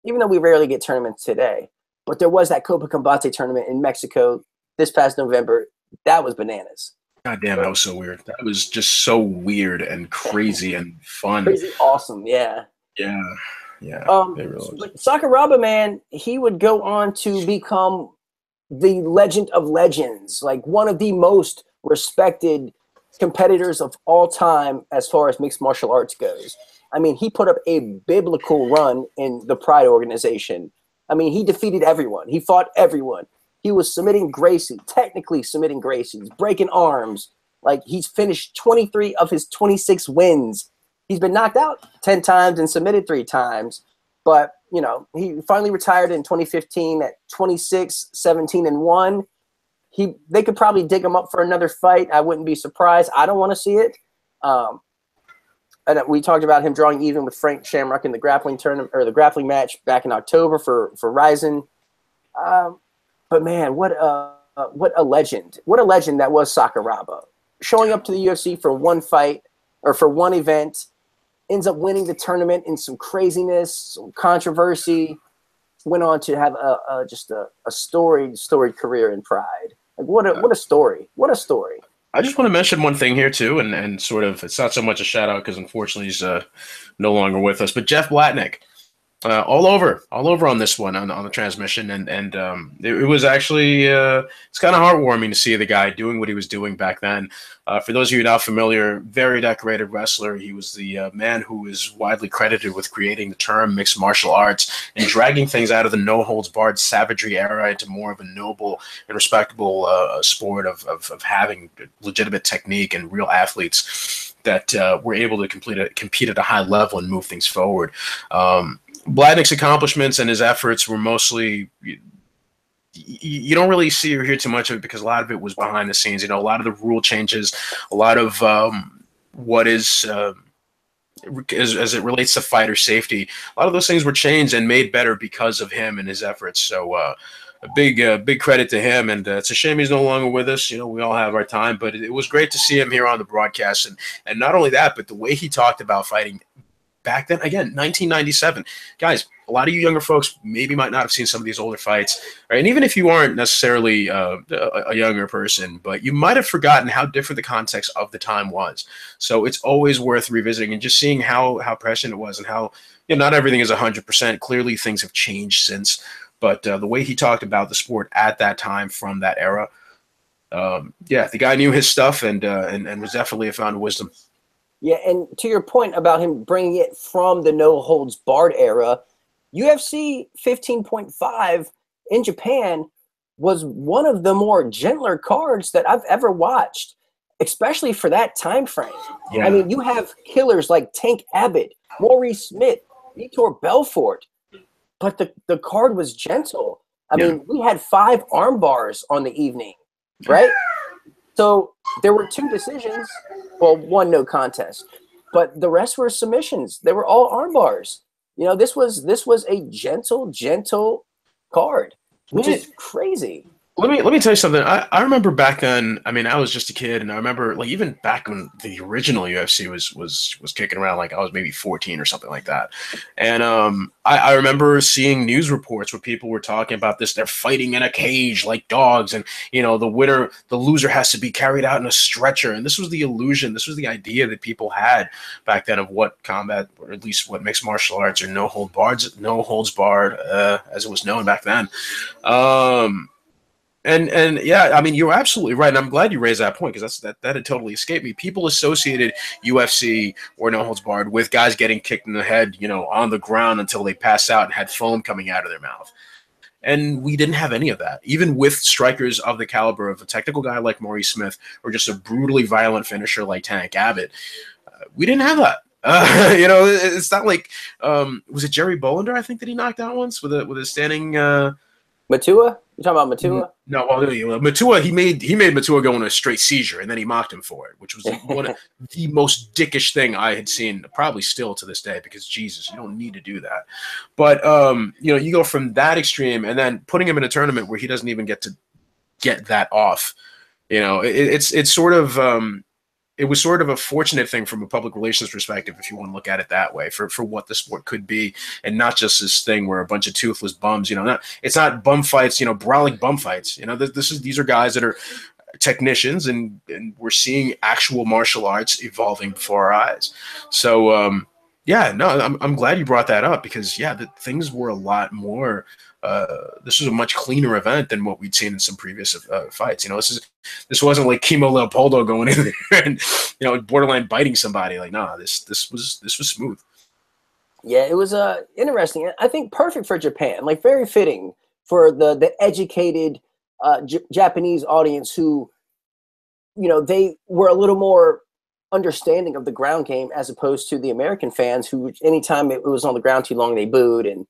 Even though we rarely get tournaments today. But there was that Copa Combate tournament in Mexico this past November. That was bananas. God damn, that was so weird. That was just so weird and crazy and fun. Crazy awesome, yeah. Yeah. Sakuraba, man, he would go on to become the legend of legends, like one of the most respected competitors of all time as far as mixed martial arts goes. I mean, he put up a biblical run in the Pride organization. I mean, he defeated everyone. He fought everyone. He was technically submitting Gracie's, breaking arms. Like, he's finished 23 of his 26 wins. He's been knocked out 10 times and submitted 3 times. But, he finally retired in 2015 at 26, 17, and 1. They could probably dig him up for another fight. I wouldn't be surprised. I don't want to see it. And we talked about him drawing even with Frank Shamrock in the grappling tournament or the grappling match back in October for Ryzen. But man, what a legend! What a legend that was Sakuraba. Showing up to the UFC for one fight or for one event, ends up winning the tournament in some craziness, some controversy. Went on to have just a storied career in Pride. Like what a story! What a story! I just want to mention one thing here too, and sort of, it's not so much a shout out because unfortunately he's no longer with us, but Jeff Blatnick, all over on this one on the transmission, and it was actually it's kind of heartwarming to see the guy doing what he was doing back then. For those of you not familiar, very decorated wrestler. He was the man who is widely credited with creating the term mixed martial arts and dragging things out of the no holds barred savagery era into more of a noble and respectable sport of having legitimate technique and real athletes that were able to compete at a high level and move things forward. Blatnick's accomplishments and his efforts were mostly, you don't really see or hear too much of it because a lot of it was behind the scenes. A lot of the rule changes, a lot of what is, as it relates to fighter safety, a lot of those things were changed and made better because of him and his efforts. So a big credit to him, and it's a shame he's no longer with us. We all have our time, but it was great to see him here on the broadcast, and not only that, but the way he talked about fighting back then, again, 1997. Guys, a lot of you younger folks maybe might not have seen some of these older fights, right? And even if you aren't necessarily a younger person, but you might have forgotten how different the context of the time was. So it's always worth revisiting and just seeing how prescient it was and how, not everything is 100%. Clearly, things have changed since. But the way he talked about the sport at that time from that era, the guy knew his stuff and was definitely a fountain of wisdom. Yeah, and to your point about him bringing it from the no holds barred era, UFC 15.5 in Japan was one of the more gentler cards that I've ever watched, especially for that time frame. Yeah. I mean, you have killers like Tank Abbott, Maurice Smith, Vitor Belfort, but the card was gentle. I mean, we had 5 arm bars on the evening, right? So there were 2 decisions. Well, 1 no contest, but the rest were submissions. They were all arm bars. This was a gentle card, which is crazy. Let me tell you something. I remember back then. I mean, I was just a kid, and I remember like even back when the original UFC was kicking around, like I was maybe 14 or something like that. And I remember seeing news reports where people were talking about this. They're fighting in a cage like dogs, and the loser has to be carried out in a stretcher. And this was the illusion. This was the idea that people had back then of what combat, or at least what mixed martial arts or no holds barred, as it was known back then. And yeah, I mean, you're absolutely right. And I'm glad you raised that point because that had totally escaped me. People associated UFC or no holds barred with guys getting kicked in the head, on the ground until they pass out and had foam coming out of their mouth. And we didn't have any of that. Even with strikers of the caliber of a technical guy like Maurice Smith or just a brutally violent finisher like Tank Abbott, we didn't have that. It's not like was it Jerry Bolander, I think, that he knocked out once with a standing Matua? You talking about Matua? No, Matua, he made Matua go on a straight seizure, and then he mocked him for it, which was one of the most dickish thing I had seen, probably still to this day, because Jesus, you don't need to do that. But you go from that extreme, and then putting him in a tournament where he doesn't even get to get that off. It's sort of it was sort of a fortunate thing from a public relations perspective, if you want to look at it that way, for what the sport could be, and not just this thing where a bunch of toothless bums, it's not bum fights, brawling bum fights. These are guys that are technicians, and we're seeing actual martial arts evolving before our eyes. So I'm glad you brought that up because things were a lot more. This was a much cleaner event than what we'd seen in some previous fights. This wasn't like Kimo Leopoldo going in there and borderline biting somebody. Like, nah, this was smooth. Yeah, it was interesting. I think perfect for Japan, like very fitting for the educated Japanese audience who, they were a little more understanding of the ground game as opposed to the American fans who, anytime it was on the ground too long, they booed and.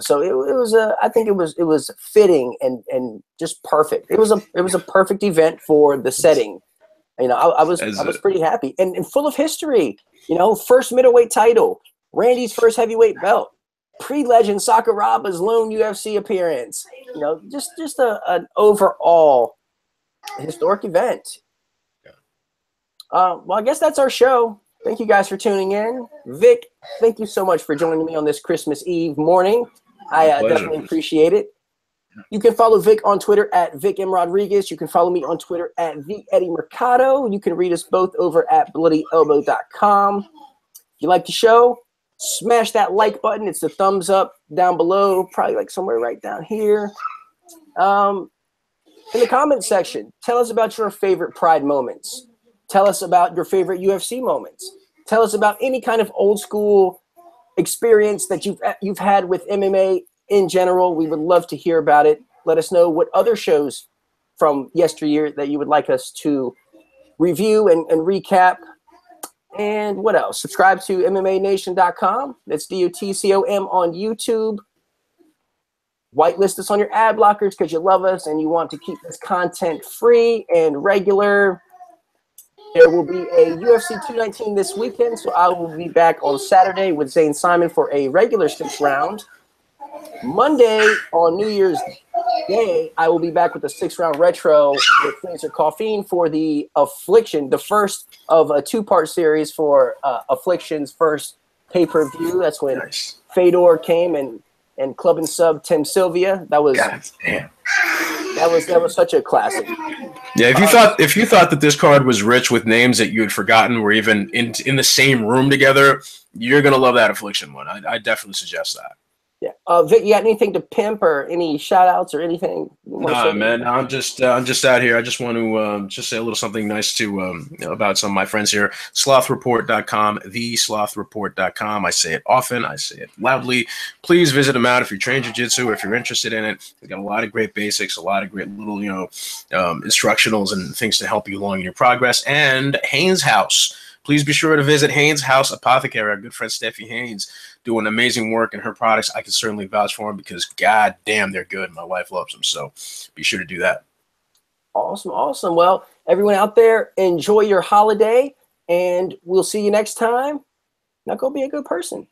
So it was I think it was fitting and just perfect. It was a perfect event for the setting. I was pretty happy and full of history. First middleweight title, Randy's first heavyweight belt, pre-legend Sakuraba's lone UFC appearance. Just an overall historic event. Well, I guess that's our show. Thank you guys for tuning in. Vic, thank you so much for joining me on this Christmas Eve morning. I definitely appreciate it. You can follow Vic on Twitter at Vic M. Rodriguez. You can follow me on Twitter at The Eddie Mercado. You can read us both over at bloodyelbow.com. If you like the show, smash that like button. It's the thumbs up down below, probably like somewhere right down here. In the comment section, tell us about your favorite Pride moments. Tell us about your favorite UFC moments. Tell us about any kind of old school experience that you've had with MMA in general. We would love to hear about it. Let us know what other shows from yesteryear that you would like us to review and recap. And what else? Subscribe to MMANation.com. That's DOTCOM on YouTube. Whitelist us on your ad blockers because you love us and you want to keep this content free and regular. There will be a UFC 219 this weekend, so I will be back on Saturday with Zane Simon for a regular 6th round. Monday on New Year's Day, I will be back with the 6th round retro with Fraser Coffeen for the Affliction, the first of a 2-part series for Affliction's first pay-per-view. That's when Nice. Fedor came and club and sub Tim Sylvia. That was God damn. that was such a classic. Yeah, if you thought that this card was rich with names that you had forgotten were even in the same room together, you're gonna love that Affliction one. I definitely suggest that. Yeah. Vic, you got anything to pimp or any shout outs or anything? Nah, man, I'm just out here. I just want to just say a little something nice to about some of my friends here. Slothreport.com, theslouthreport.com. I say it often. I say it loudly. Please visit them out if you train jiu-jitsu or if you're interested in it. They've got a lot of great basics, a lot of great little, instructionals and things to help you along in your progress. And Haynes House. Please be sure to visit Haynes House Apothecary. Our good friend Steffi Haynes doing amazing work, and her products I can certainly vouch for them because god damn they're good. My wife loves them, so be sure to do that. Awesome. Well, everyone out there, enjoy your holiday, and we'll see you next time. Now go be a good person.